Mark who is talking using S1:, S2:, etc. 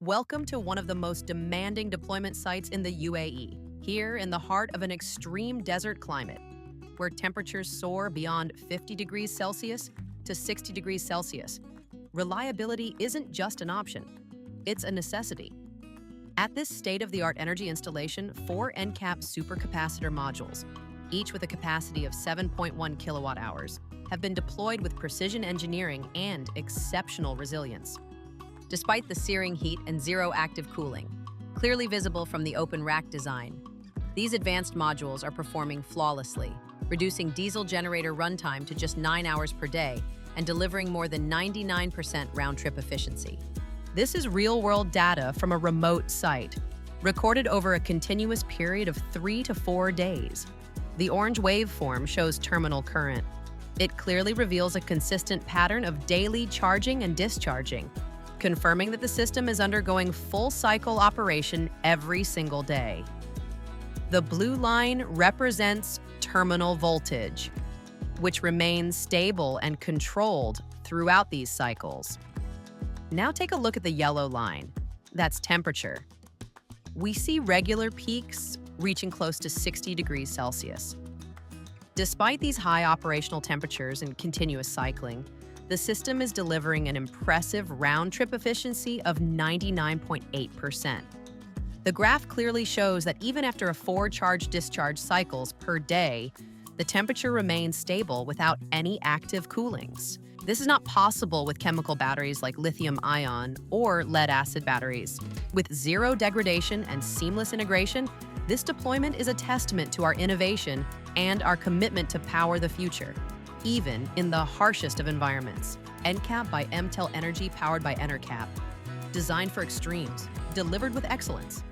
S1: Welcome to one of the most demanding deployment sites in the UAE, here in the heart of an extreme desert climate, where temperatures soar beyond 50 degrees Celsius to 60 degrees Celsius. Reliability isn't just an option, it's a necessity. At this state-of-the-art energy installation, 4 Enercap supercapacitor modules, each with a capacity of 7.1 kilowatt hours, have been deployed with precision engineering and exceptional resilience. Despite the searing heat and zero active cooling, clearly visible from the open rack design, these advanced modules are performing flawlessly, reducing diesel generator runtime to just 9 hours per day and delivering more than 99% round-trip efficiency. This is real-world data from a remote site, recorded over a continuous period of 3 to 4 days. The orange waveform shows terminal current. It clearly reveals a consistent pattern of daily charging and discharging, confirming that the system is undergoing full-cycle operation every single day. The blue line represents terminal voltage, which remains stable and controlled throughout these cycles. Now take a look at the yellow line. That's temperature. We see regular peaks reaching close to 60 degrees Celsius. Despite these high operational temperatures and continuous cycling, the system is delivering an impressive round-trip efficiency of 99.8%. The graph clearly shows that even after 4 charge-discharge cycles per day, the temperature remains stable without any active coolings. This is not possible with chemical batteries like lithium-ion or lead-acid batteries. With zero degradation and seamless integration, this deployment is a testament to our innovation and our commitment to power the future, even in the harshest of environments. Enercap by Emtel Energy, powered by Enercap. Designed for extremes, delivered with excellence.